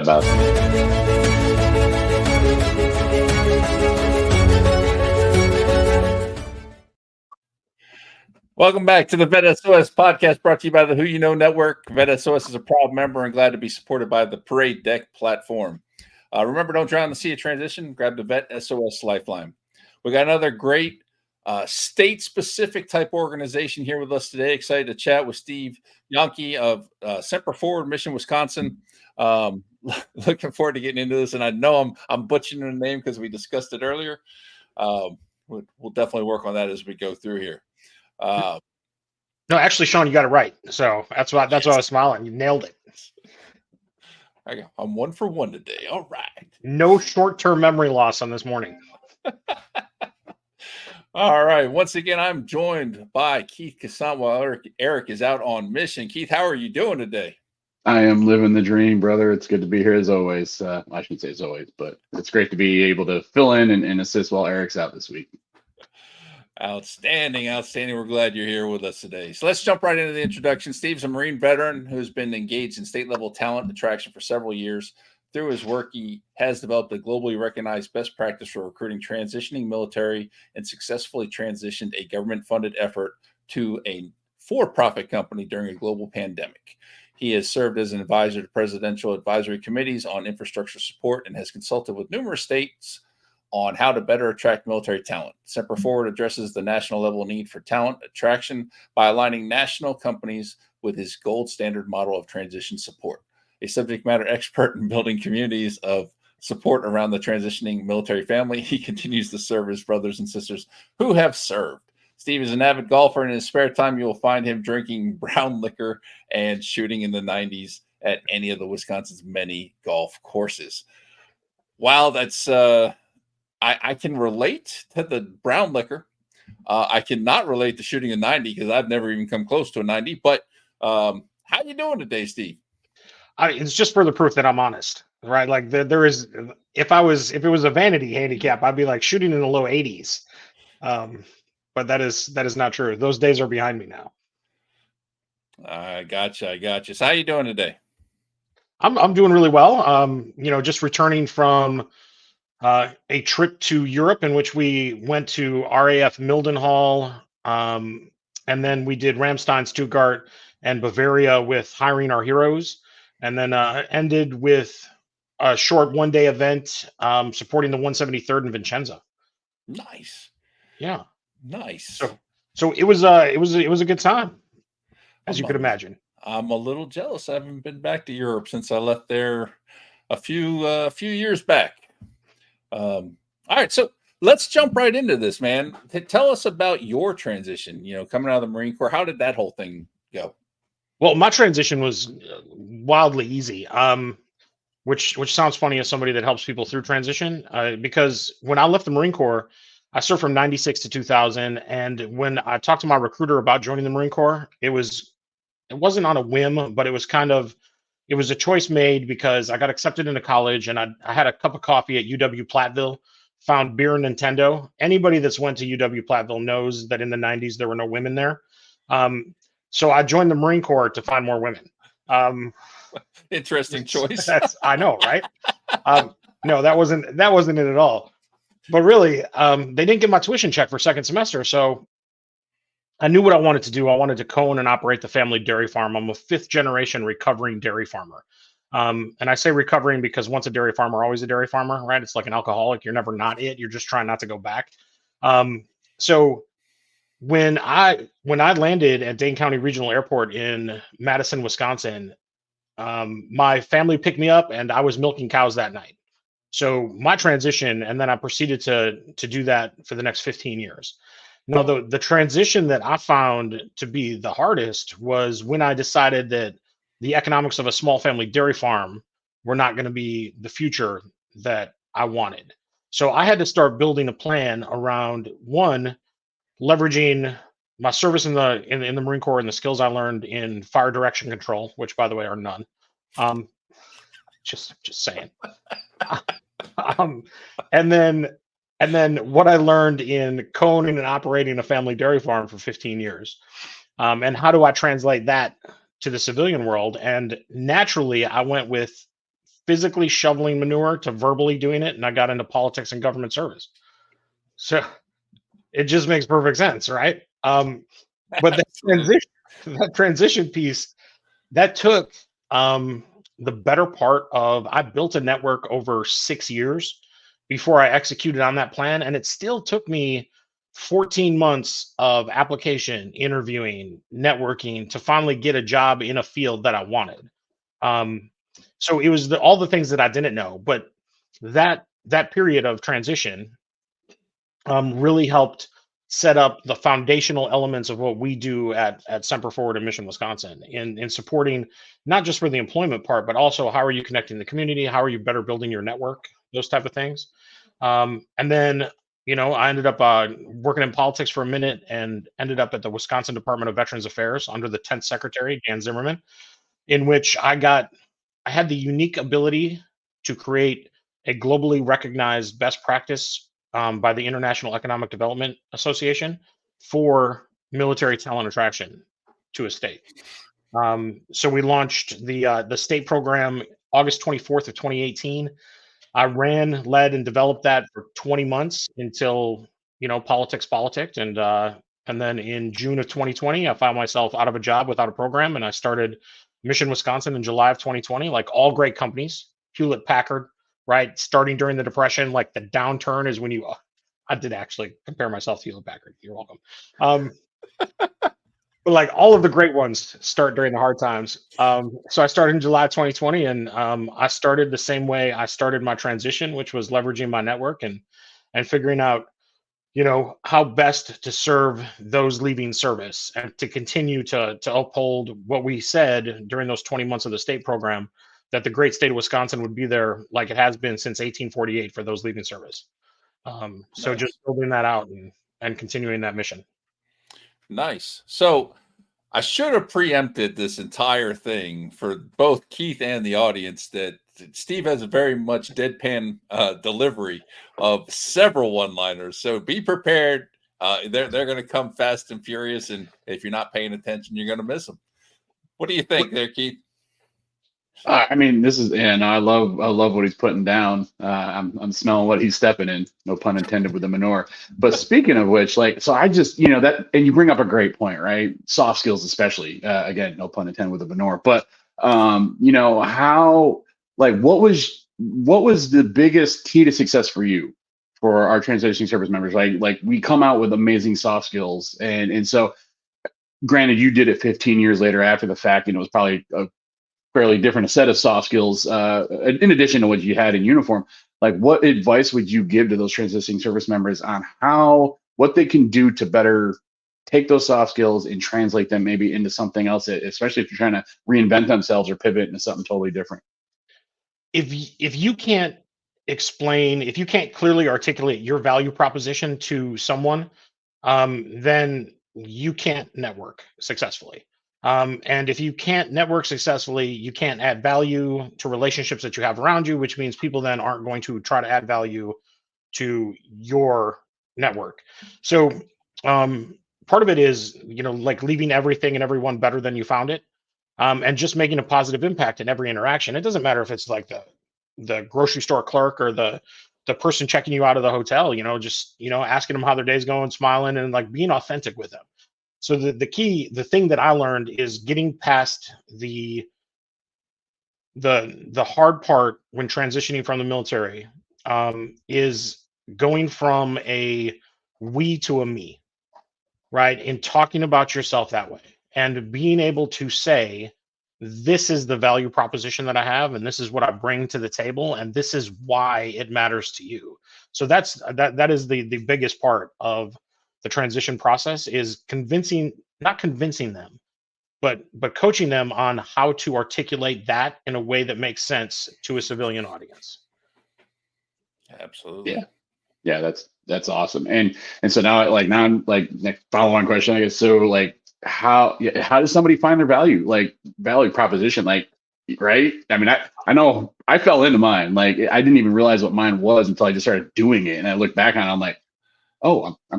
about Welcome back to the VET S.O.S podcast brought to you by the Who You Know Network. VET S.O.S is a proud member and glad to be supported by the Parade Deck platform. Remember, don't drown in the sea of transition. Grab the VET S.O.S Lifeline. We got another great state-specific type organization here with us today. Excited to chat with Steve Janke of Semper Forward Mission Wisconsin. Looking forward to getting into this, and I know I'm butchering the name because we discussed it earlier. We'll definitely work on that as we go through here. No, actually, Shawn, you got it right. So that's why I was smiling. You nailed it. I'm 1 for 1 today. All right. No short-term memory loss on this morning. All right. Once again, I'm joined by Keith Cassant while Eric is out on mission. Keith, how are you doing today? I am living the dream, brother. It's good to be here as always. I shouldn't say as always, but it's great to be able to fill in and assist while Eric's out this week. Outstanding. We're glad you're here with us today. So let's jump right into the introduction. Steve's a Marine veteran who's been engaged in state-level talent attraction for several years. Through his work, he has developed a globally recognized best practice for recruiting transitioning military and successfully transitioned a government-funded effort to a for-profit company during a global pandemic. He has served as an advisor to presidential advisory committees on infrastructure support and has consulted with numerous states on how to better attract military talent. Semper Forward addresses the national level need for talent attraction by aligning national companies with his gold standard model of transition support. A subject matter expert in building communities of support around the transitioning military family, he continues to serve his brothers and sisters who have served. Steve is an avid golfer, and in his spare time, you will find him drinking brown liquor and shooting in the 90s at any of the Wisconsin's many golf courses. While that's I can relate to the brown liquor. I cannot relate to shooting a 90 because I've never even come close to a 90. But how you doing today, Steve? It's just further proof that I'm honest, right? Like there is, if it was a vanity handicap, I'd be like shooting in the low 80s. But that is not true. Those days are behind me now. I gotcha. So how you doing today? I'm doing really well. Just returning from a trip to Europe in which we went to RAF Mildenhall, and then we did Ramstein, Stuttgart, and Bavaria with hiring our heroes, and then ended with a short one-day event supporting the 173rd in Vicenza. Nice. Yeah. Nice. So it was a good time, as you could imagine. I'm a little jealous. I haven't been back to Europe since I left there a few years back. All right, so let's jump right into this, man. Tell us about your transition, coming out of the Marine Corps. How did that whole thing go? Well, my transition was wildly easy, which sounds funny as somebody that helps people through transition, because when I left the Marine Corps, I served from 96 to 2000. And when I talked to my recruiter about joining the Marine Corps, it wasn't on a whim, but it was a choice made because I got accepted into college, and I had a cup of coffee at UW Platteville, found beer and Nintendo. Anybody that's went to UW Platteville knows that in the 90s, there were no women there. So I joined the Marine Corps to find more women. Interesting choice. I know, right? No, that wasn't it at all. But really, they didn't get my tuition check for second semester. So I knew what I wanted to do. I wanted to co-own and operate the family dairy farm. I'm a 5th generation recovering dairy farmer. And I say recovering because once a dairy farmer, always a dairy farmer, right? It's like an alcoholic. You're never not it. You're just trying not to go back. So when I landed at Dane County Regional Airport in Madison, Wisconsin, my family picked me up and I was milking cows that night. So my transition, and then I proceeded to do that for the next 15 years. Now, the transition that I found to be the hardest was when I decided that the economics of a small family dairy farm were not going to be the future that I wanted. So I had to start building a plan around, one, leveraging my service in the Marine Corps and the skills I learned in fire direction control, which, by the way, are none. Just saying. And then what I learned in co-owning and operating a family dairy farm for 15 years. And how do I translate that to the civilian world? And naturally, I went with physically shoveling manure to verbally doing it, and I got into politics and government service. So it just makes perfect sense, right? But that transition piece, that took the better part of, I built a network over 6 years before I executed on that plan, and it still took me 14 months of application, interviewing, networking to finally get a job in a field that I wanted. Um, so it was all the things that I didn't know, but that period of transition really helped set up the foundational elements of what we do at Semper Forward and Mission Wisconsin in supporting not just for the employment part, but also how are you connecting the community, how are you better building your network, those type of things. And then I ended up working in politics for a minute and ended up at the Wisconsin Department of Veterans Affairs under the 10th Secretary Dan Zimmerman, in which I had the unique ability to create a globally recognized best practice by the International Economic Development Association for military talent attraction to a state. So we launched the state program August 24th of 2018. I ran, led, and developed that for 20 months until politics politicked, and then in June of 2020, I found myself out of a job without a program, and I started Mission Wisconsin in July of 2020. Like all great companies, Hewlett Packard, right? Starting during the Depression, like the downturn is when I did actually compare myself to Hewlett Packard. You're welcome. But like all of the great ones start during the hard times. So I started in July 2020, and I started the same way I started my transition, which was leveraging my network and figuring out, how best to serve those leaving service and to continue to uphold what we said during those 20 months of the state program, that the great state of Wisconsin would be there like it has been since 1848 for those leaving service. So Nice. just building that out and continuing that mission. Nice. So I should have preempted this entire thing for both Keith and the audience that Steve has a very much deadpan delivery of several one-liners. So be prepared. They're going to come fast and furious, and if you're not paying attention, you're going to miss them. What do you think there, Keith? I mean, I love what he's putting down. I'm smelling what he's stepping in. No pun intended with the manure. But speaking of which, so I just, that, and you bring up a great point, right? Soft skills, especially. Again, no pun intended with the manure. But how, what was the biggest key to success for you, for our transitioning service members? Like we come out with amazing soft skills, and so, granted, you did it 15 years later after the fact, and it was probably a fairly different set of soft skills in addition to what you had in uniform. Like, what advice would you give to those transitioning service members on what they can do to better take those soft skills and translate them maybe into something else, especially if you're trying to reinvent themselves or pivot into something totally different? If you can't if you can't clearly articulate your value proposition to someone, then you can't network successfully. And if you can't network successfully, you can't add value to relationships that you have around you, which means people then aren't going to try to add value to your network. So part of it is, like leaving everything and everyone better than you found it, and just making a positive impact in every interaction. It doesn't matter if it's like the grocery store clerk or the person checking you out of the hotel, just, asking them how their day's going, smiling, and like being authentic with them. So the thing that I learned is getting past the hard part when transitioning from the military, is going from a we to a me, right? And talking about yourself that way and being able to say, this is the value proposition that I have, and this is what I bring to the table, and this is why it matters to you. So that is the biggest part of the transition process, is not convincing them, but coaching them on how to articulate that in a way that makes sense to a civilian audience. Absolutely. Yeah, that's awesome. And so now next follow-on question, I guess. So how does somebody find their value proposition? Right? I mean, I know I fell into mine. I didn't even realize what mine was until I just started doing it. And I look back on it, I'm like, oh, I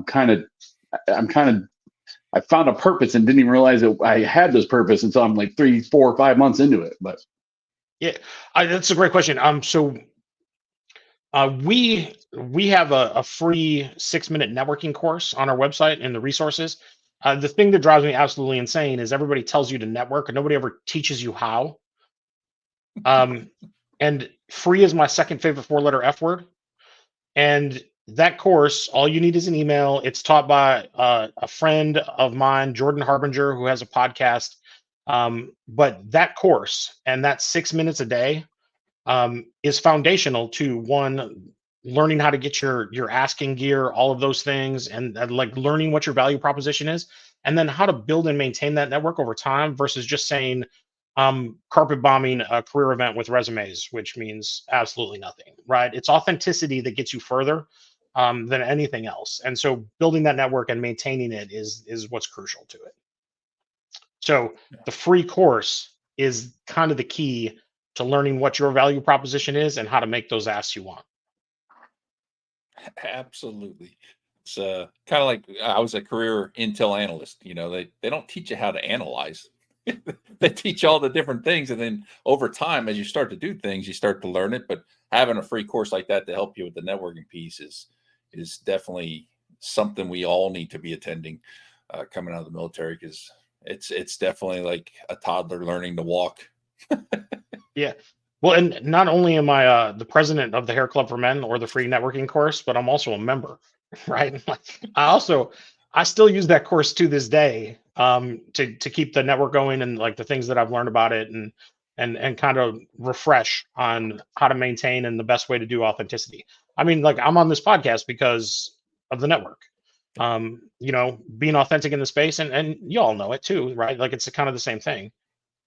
found a purpose and didn't even realize that I had this purpose until I'm like 3, 4, 5 months into it. But Yeah, that's a great question. So we have a free 6-minute networking course on our website and the resources. The thing that drives me absolutely insane is everybody tells you to network and nobody ever teaches you how. And free is my second favorite 4-letter F word. And that course, all you need is an email. It's taught by a friend of mine, Jordan Harbinger, who has a podcast. But that course and that 6 minutes a day is foundational to one, learning how to get your asking gear, all of those things, and like learning what your value proposition is, and then how to build and maintain that network over time versus just saying carpet bombing a career event with resumes, which means absolutely nothing, right? It's authenticity that gets you further than anything else, and so building that network and maintaining it is what's crucial to it. So the free course is kind of the key to learning what your value proposition is and how to make those asks you want. Absolutely. It's kind of like I was a career intel analyst. They don't teach you how to analyze. They teach all the different things, and then over time, as you start to do things, you start to learn it. But having a free course like that to help you with the networking piece is definitely something we all need to be attending coming out of the military, because it's definitely like a toddler learning to walk. Yeah. Well, and not only am I the president of the Hair Club for Men or the free networking course, but I'm also a member, right? Like, I still use that course to this day to keep the network going and like the things that I've learned about it and kind of refresh on how to maintain and the best way to do authenticity. I mean, like I'm on this podcast because of the network. Being authentic in the space, and you all know it too, right? Like it's kind of the same thing.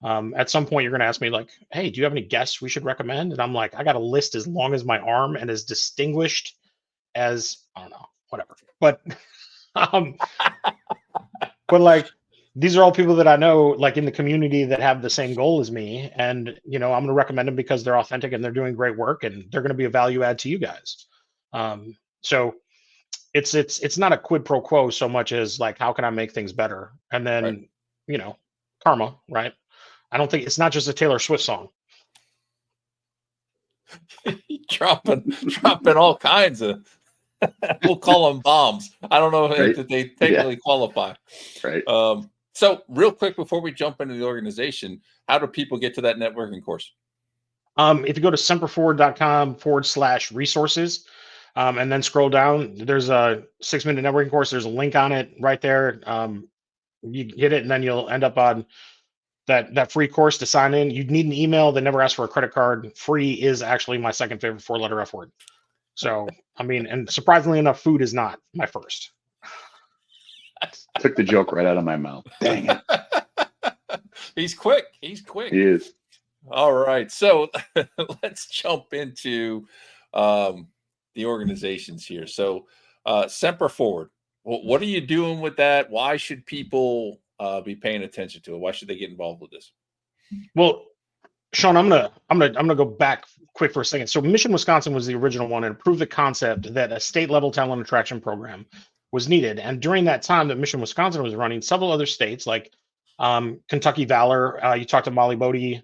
At some point, you're going to ask me like, "Hey, do you have any guests we should recommend?" And I'm like, "I got a list as long as my arm and as distinguished as I don't know, whatever." But, um, but like, these are all people that I know, like in the community, that have the same goal as me, and I'm going to recommend them because they're authentic and they're doing great work, and they're going to be a value add to you guys. So it's not a quid pro quo so much as like, how can I make things better, and then Right. karma, right? I don't think it's not just a Taylor Swift song. dropping all kinds of we'll call them bombs. I don't know Right. if they technically qualify. Right. So real quick before we jump into the organization, how do people get to that networking course? If you go to semperforward.com/resources, and then scroll down, there's a 6-minute networking course. There's a link on it right there. You hit it, and then you'll end up on that free course to sign in. You'd need an email that never asks for a credit card. Free is actually my second favorite 4-letter F word. So, I mean, and surprisingly enough, food is not my first. Took the joke right out of my mouth. Dang it. He's quick. He is. All right. So let's jump into the organizations here. So Semper Forward, what are you doing with that? Why should people be paying attention to it? Why should they get involved with this? Well, Shawn, I'm gonna go back quick for a second. So Mission Wisconsin was the original one and proved the concept that a state level talent attraction program was needed. And during that time that Mission Wisconsin was running, several other states like Kentucky Valor, you talked to Molly Bodie,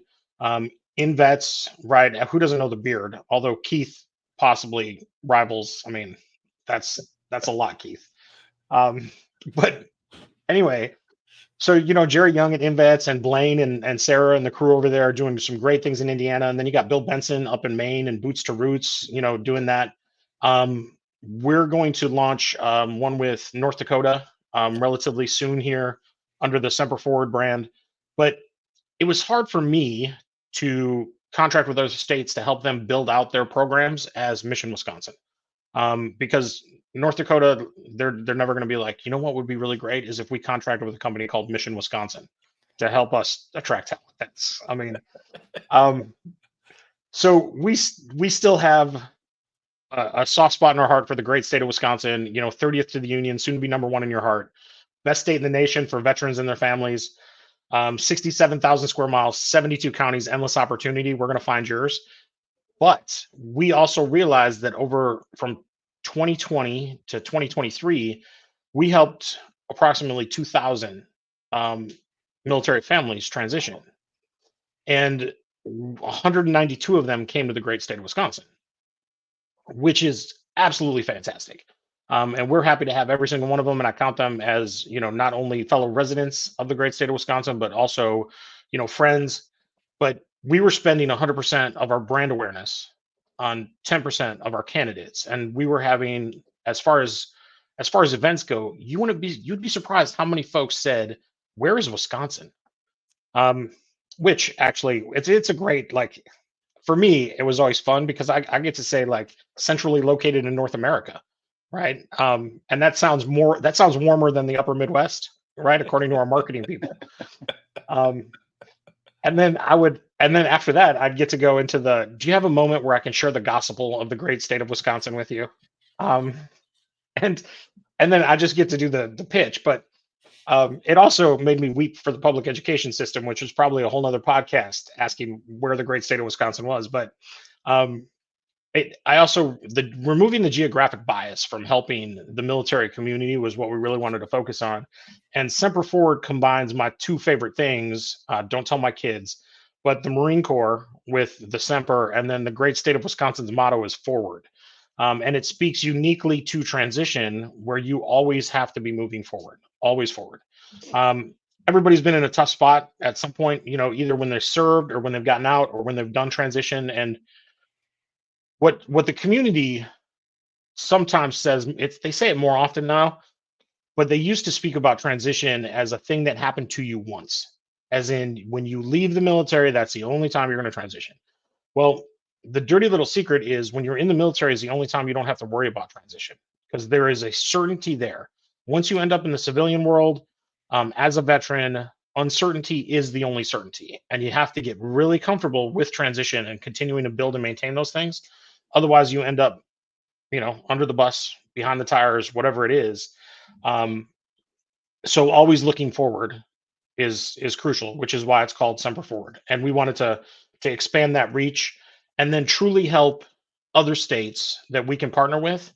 in vets, right? Who doesn't know the beard? Although Keith possibly rivals. I mean, that's a lot, Keith. But anyway, so Jerry Young at InVets and Blaine and Sarah and the crew over there are doing some great things in Indiana, and then you got Bill Benson up in Maine and Boots to Roots, doing that. We're going to launch one with North Dakota relatively soon here under the Semper Forward brand, but it was hard for me to contract with other states to help them build out their programs as Mission Wisconsin, because North Dakota, they're never going to be like, what would be really great is if we contracted with a company called Mission Wisconsin to help us attract talent. So we still have a soft spot in our heart for the great state of Wisconsin. 30th to the union, soon to be number 1 in your heart. Best state in the nation for veterans and their families. 67,000 square miles, 72 counties, endless opportunity. We're going to find yours. But we also realized that from 2020 to 2023, we helped approximately 2,000 military families transition. And 192 of them came to the great state of Wisconsin, which is absolutely fantastic. And we're happy to have every single one of them. And I count them as, not only fellow residents of the great state of Wisconsin, but also, friends. But we were spending 100% of our brand awareness on 10% of our candidates. And we were having, as far as events go, you'd be surprised how many folks said, "Where is Wisconsin?" Which actually, it's a great, like, for me, it was always fun because I get to say, like, centrally located in North America, right? And that sounds warmer than the upper Midwest, right? According to our marketing people. Um, and then after that, I'd get to go into do you have a moment where I can share the gospel of the great state of Wisconsin with you? Um, and and then I just get to do the pitch. But it also made me weep for the public education system, which was probably a whole nother podcast asking where the great state of Wisconsin was. But um, I also, removing the geographic bias from helping the military community was what we really wanted to focus on. And Semper Forward combines my two favorite things. Don't tell my kids, but the Marine Corps with the Semper, and then the great state of Wisconsin's motto is forward. And it speaks uniquely to transition, where you always have to be moving forward, always forward. Everybody's been in a tough spot at some point, either when they're served or when they've gotten out or when they've done transition. And what the community sometimes says, they say it more often now, but they used to speak about transition as a thing that happened to you once, as in when you leave the military, that's the only time you're going to transition. Well, the dirty little secret is when you're in the military is the only time you don't have to worry about transition, because there is a certainty there. Once you end up in the civilian world, as a veteran, uncertainty is the only certainty, and you have to get really comfortable with transition and continuing to build and maintain those things. Otherwise, you end up, under the bus, behind the tires, whatever it is. So always looking forward is crucial, which is why it's called Semper Forward. And we wanted to expand that reach and then truly help other states that we can partner with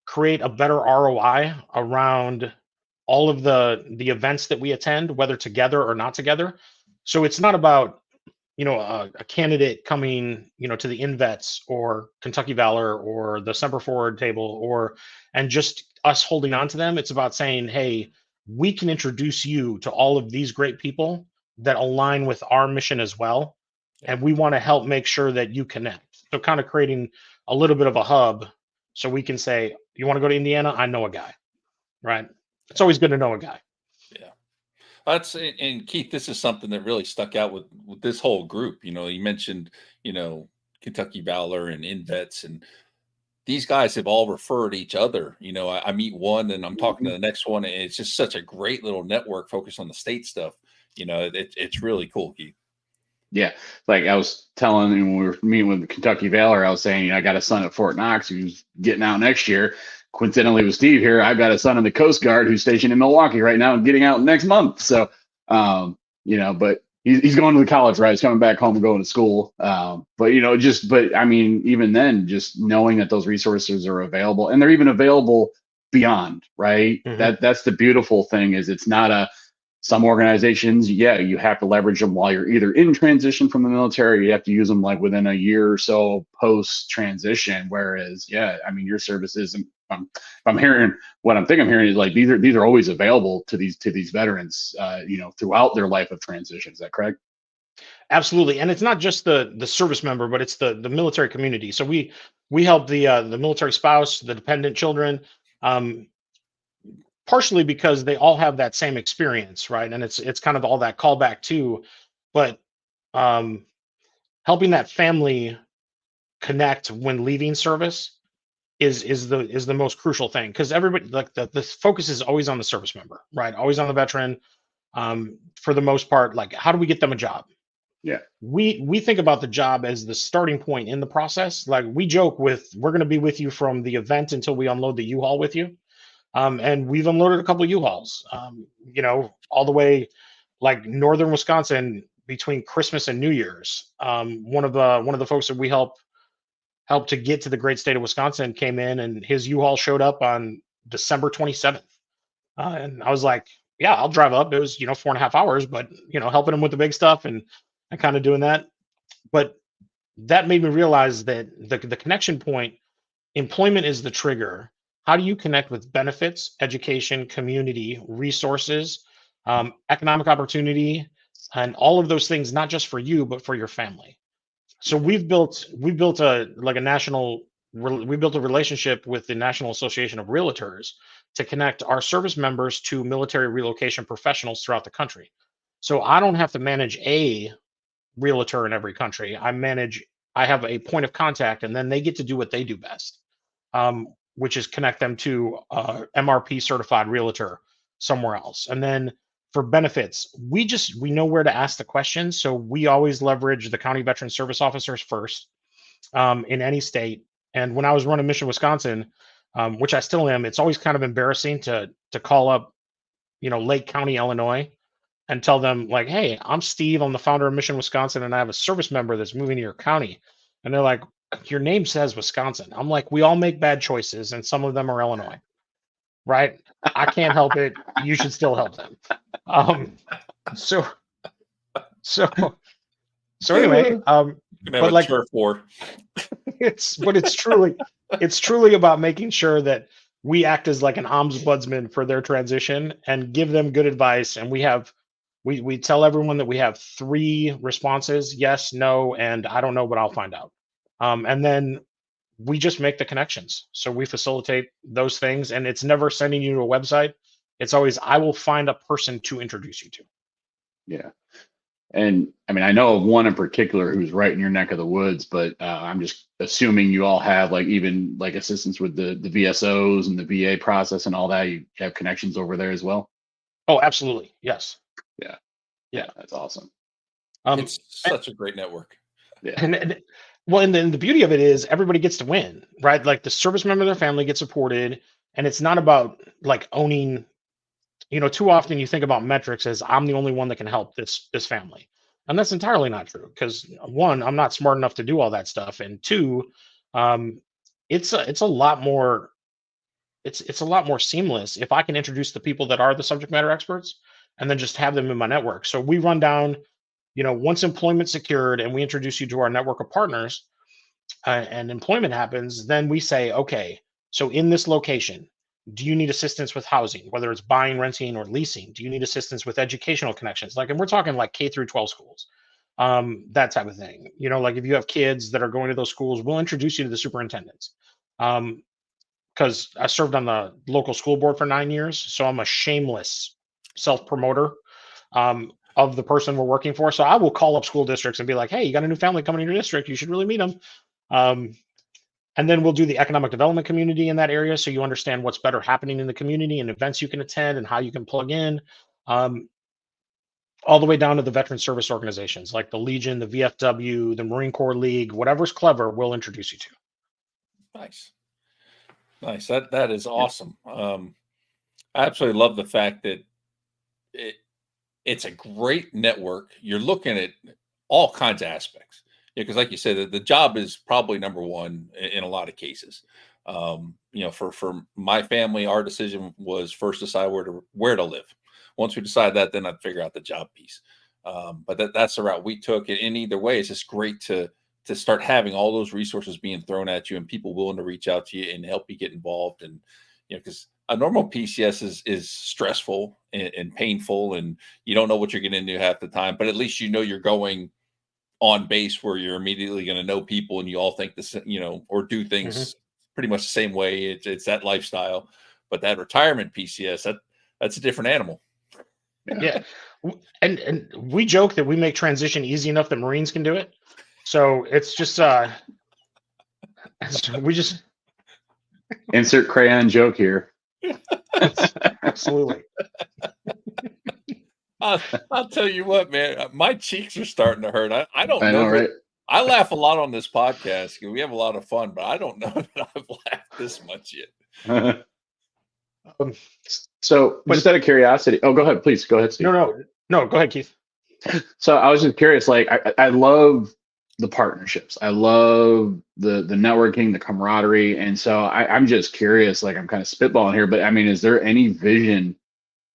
create a better ROI around all of the events that we attend, whether together or not together. So it's not about a candidate coming, to the InVets or Kentucky Valor or the Semper Forward table, and just us holding on to them. It's about saying, hey, we can introduce you to all of these great people that align with our mission as well. And we want to help make sure that you connect. So kind of creating a little bit of a hub so we can say, you want to go to Indiana? I know a guy, right? It's always good to know a guy. Yeah. And Keith, this is something that really stuck out with this whole group. You mentioned, Kentucky Valor and InVets, and these guys have all referred each other. I meet one and I'm talking to the next one, and it's just such a great little network focused on the state stuff. It's really cool, Keith. Yeah, like I was telling you when we were meeting with Kentucky Valor, I was saying, I got a son at Fort Knox who's getting out next year. Coincidentally with Steve here, I've got a son in the Coast Guard who's stationed in Milwaukee right now and getting out next month. So, but he's going to the college, right? He's coming back home and going to school. But I mean, even then, just knowing that those resources are available, and they're even available beyond, right? Mm-hmm. That's the beautiful thing, is it's not some organizations, you have to leverage them while you're either in transition from the military, or you have to use them like within a year or so post transition. Whereas, your services, if I'm hearing what I'm hearing is like these are always available to these veterans, throughout their life of transition. Is that correct? Absolutely. And it's not just the service member, but it's the military community. So we help the military spouse, the dependent children, partially because they all have that same experience, right? And it's kind of all that callback too, but helping that family connect when leaving service is the most crucial thing, because everybody, like, the focus is always on the service member, right? Always on the veteran. For the most part, like, how do we get them a job? Yeah. We think about the job as the starting point in the process. Like, we joke we're going to be with you from the event until we unload the U-Haul with you. And we've unloaded a couple of U-Hauls, all the way like northern Wisconsin between Christmas and New Year's. One of the folks that we helped to get to the great state of Wisconsin came in, and his U-Haul showed up on December 27th. And I was like, yeah, I'll drive up. It was, 4.5 hours, but helping him with the big stuff and kind of doing that. But that made me realize that the connection point, employment is the trigger. How do you connect with benefits, education, community, resources, economic opportunity, and all of those things, not just for you, but for your family? So we built a like a national we built a relationship with the National Association of Realtors to connect our service members to military relocation professionals throughout the country. So I don't have to manage a realtor in every country. I have a point of contact, and then they get to do what they do best, which is connect them to MRP certified realtor somewhere else. And then for benefits, we know where to ask the questions. So we always leverage the county veteran service officers first, in any state. And when I was running Mission Wisconsin, which I still am, it's always kind of embarrassing to call up, Lake County, Illinois, and tell them like, "Hey, I'm Steve. I'm the founder of Mission Wisconsin, and I have a service member that's moving to your county." And they're like, "Your name says Wisconsin." I'm like, "We all make bad choices, and some of them are Illinois, right? I can't help it. You should still help them." Um, so, so, so anyway, Gonna have but a like turf war. it's truly about making sure that we act as like an ombudsman for their transition and give them good advice. And we tell everyone that we have 3 responses: yes, no, and I don't know, but I'll find out. And then we just make the connections. So we facilitate those things, and it's never sending you to a website. It's always, I will find a person to introduce you to. Yeah. And I mean, I know of one in particular who's right in your neck of the woods, but I'm just assuming you all have like even like assistance with the VSOs and the VA process and all that. You have connections over there as well. Oh, absolutely. Yes. Yeah. Yeah. That's awesome. It's such a great network. Yeah. And then the beauty of it is everybody gets to win, right? Like the service member of their family gets supported, and it's not about like owning. Too often you think about metrics as I'm the only one that can help this family, and that's entirely not true. Because one, I'm not smart enough to do all that stuff, and two, um, it's a lot more it's a lot more seamless if I can introduce the people that are the subject matter experts, and then just have them in my network. So we run down, once employment secured, and we introduce you to our network of partners, and employment happens, then we say, okay, so in this location, do you need assistance with housing, whether it's buying, renting, or leasing? Do you need assistance with educational connections? Like, and we're talking like K through 12 schools, that type of thing. Like if you have kids that are going to those schools, we'll introduce you to the superintendents. Because I served on the local school board for 9 years, so I'm a shameless self-promoter, of the person we're working for. So I will call up school districts and be like, "Hey, you got a new family coming in your district. You should really meet them." And then we'll do the economic development community in that area, so you understand what's better happening in the community and events you can attend and how you can plug in, all the way down to the veteran service organizations like the Legion, the VFW, the Marine Corps League. Whatever's clever, we'll introduce you to. Nice. That is awesome. I absolutely love the fact that it's a great network. You're looking at all kinds of aspects. Yeah, because like you said, the job is probably number one in a lot of cases. For my family, our decision was first decide where to live. Once we decide that, then I'd figure out the job piece. But that's the route we took. And either way, it's just great to start having all those resources being thrown at you and people willing to reach out to you and help you get involved. And because a normal PCS is stressful and painful, and you don't know what you're getting into half the time. But at least you're going on base where you're immediately going to know people and you all think this, or do things pretty much the same way. It's that lifestyle. But that retirement PCS, that's a different animal. Yeah. And we joke that we make transition easy enough that Marines can do it. So it's just we just insert crayon joke here. Absolutely. I'll tell you what, man, my cheeks are starting to hurt. I don't I know, right? I laugh a lot on this podcast because we have a lot of fun, but I don't know that I've laughed this much yet. So just out of curiosity, go ahead, please. Go ahead, Steve. No, go ahead, Keith. So I was just curious, like I love the partnerships. I love the networking, the camaraderie. And so I'm just curious, like I'm kind of spitballing here, but I mean, is there any vision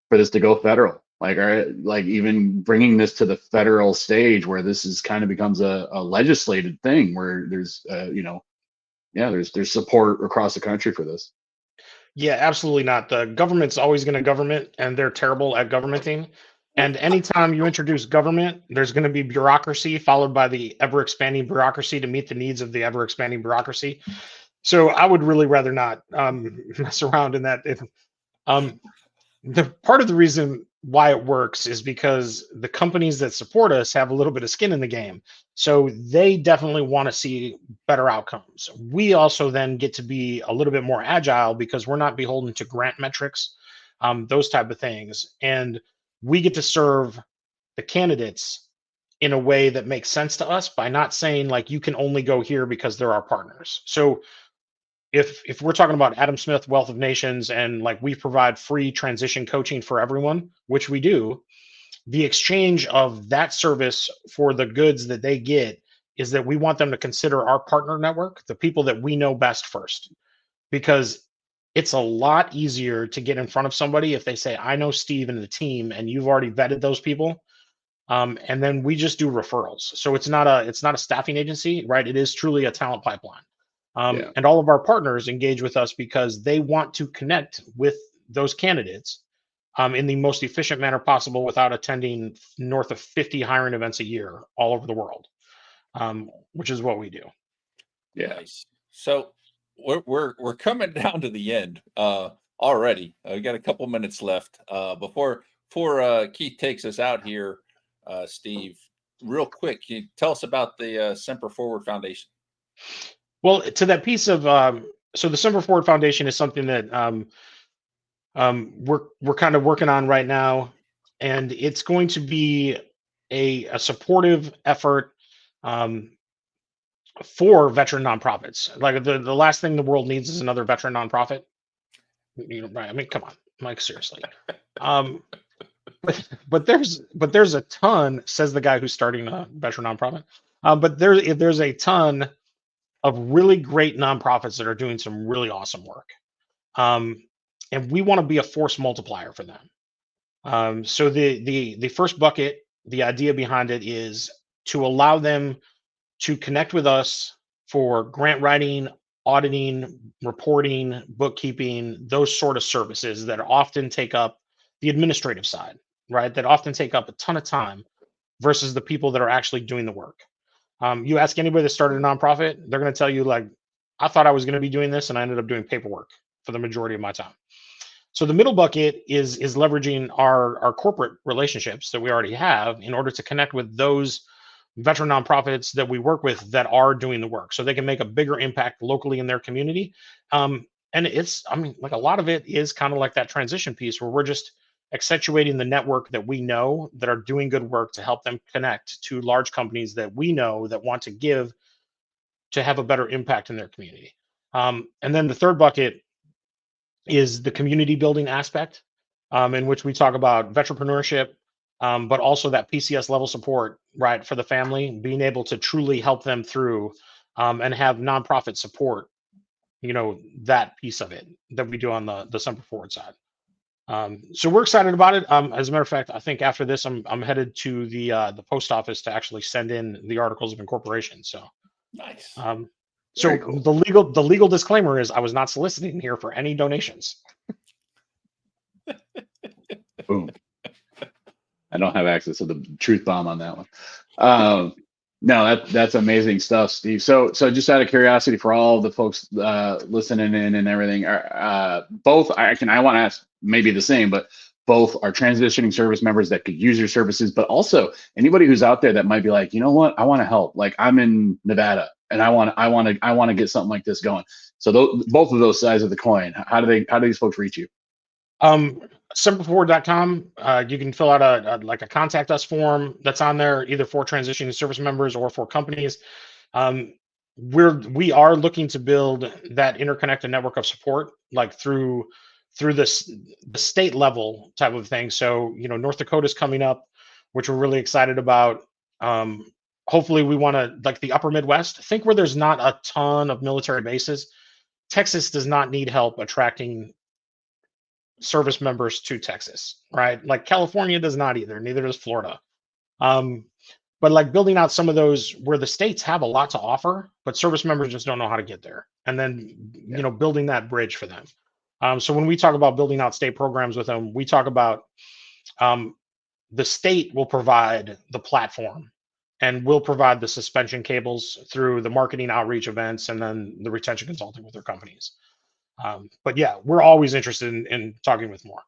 for this to go federal? like even bringing this to the federal stage where this is kind of becomes a legislated thing where there's there's support across the country for this. Yeah, absolutely not. The government's always going to government, and they're terrible at governmenting. And anytime you introduce government, there's going to be bureaucracy followed by the ever expanding bureaucracy to meet the needs of the ever expanding bureaucracy. So I would really rather not mess around in that. The part of the reason why it works is because the companies that support us have a little bit of skin in the game. So they definitely want to see better outcomes. We also then get to be a little bit more agile because we're not beholden to grant metrics, those type of things. And we get to serve the candidates in a way that makes sense to us by not saying like you can only go here because they're our partners. So if we're talking about Adam Smith, Wealth of Nations, and like we provide free transition coaching for everyone, which we do, the exchange of that service for the goods that they get is that we want them to consider our partner network, the people that we know best first, because it's a lot easier to get in front of somebody if they say, I know Steve and the team, and you've already vetted those people. And then we just do referrals. So it's not a staffing agency, right? It is truly a talent pipeline. And all of our partners engage with us because they want to connect with those candidates in the most efficient manner possible without attending north of 50 hiring events a year all over the world, which is what we do. Yeah. Nice. So we're coming down to the end already. We got a couple minutes left before Keith takes us out here. Steve, real quick, can you tell us about the Semper Forward Foundation? Well, to that piece of so the Semper Forward Foundation is something that we're kind of working on right now, and it's going to be a supportive effort for veteran nonprofits. Like the last thing the world needs is another veteran nonprofit. Right? I mean, come on, Mike, seriously. But there's a ton, says the guy who's starting a veteran nonprofit. But there's a ton of really great nonprofits that are doing some really awesome work. And we want to be a force multiplier for them. So the first bucket, the idea behind it is to allow them to connect with us for grant writing, auditing, reporting, bookkeeping, those sort of services that often take up the administrative side, right? That often take up a ton of time versus the people that are actually doing the work. You ask anybody that started a nonprofit, they're going to tell you like, I thought I was going to be doing this and I ended up doing paperwork for the majority of my time. So the middle bucket is leveraging our corporate relationships that we already have in order to connect with those veteran nonprofits that we work with that are doing the work so they can make a bigger impact locally in their community. And like a lot of it is kind of like that transition piece where we're just accentuating the network that we know that are doing good work to help them connect to large companies that we know that want to give to have a better impact in their community. And then the third bucket is the community building aspect, in which we talk about veteranpreneurship, but also that PCS level support, right, for the family, being able to truly help them through and have nonprofit support, that piece of it that we do on the Semper Forward side. So we're excited about it. As a matter of fact, I think after this, I'm headed to the post office to actually send in the articles of incorporation. So nice. So cool. The legal disclaimer is I was not soliciting here for any donations. Boom. I don't have access to the truth bomb on that one. No, that's amazing stuff, Steve. So just out of curiosity for all the folks listening in and everything, both I want to ask maybe the same, but both are transitioning service members that could use your services, but also anybody who's out there that might be like, you know what, I want to help. Like I'm in Nevada and I want to get something like this going. So both of those sides of the coin, how do these folks reach you? Semperforward.com. You can fill out a contact us form that's on there, either for transitioning service members or for companies. We are looking to build that interconnected network of support, like through the state level type of thing. So, North Dakota's coming up, which we're really excited about. Hopefully we want to, like the upper Midwest, think where there's not a ton of military bases. Texas does not need help attracting service members to Texas, right? Like California does not either, neither does Florida. But like building out some of those where the states have a lot to offer, but service members just don't know how to get there. And then, building that bridge for them. So when we talk about building out state programs with them, we talk about the state will provide the platform and we'll provide the suspension cables through the marketing outreach events and then the retention consulting with their companies. But yeah, we're always interested in talking with more.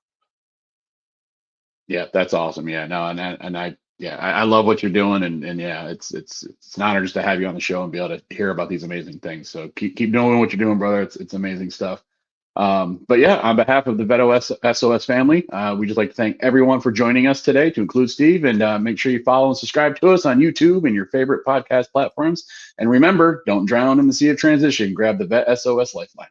Yeah, that's awesome. Yeah, no, I love what you're doing, and yeah, it's an honor just to have you on the show and be able to hear about these amazing things. So keep doing what you're doing, brother. It's amazing stuff. But yeah, on behalf of the VET S.O.S family, we just like to thank everyone for joining us today, to include Steve, and make sure you follow and subscribe to us on YouTube and your favorite podcast platforms. And remember, don't drown in the sea of transition. Grab the VET S.O.S Lifeline.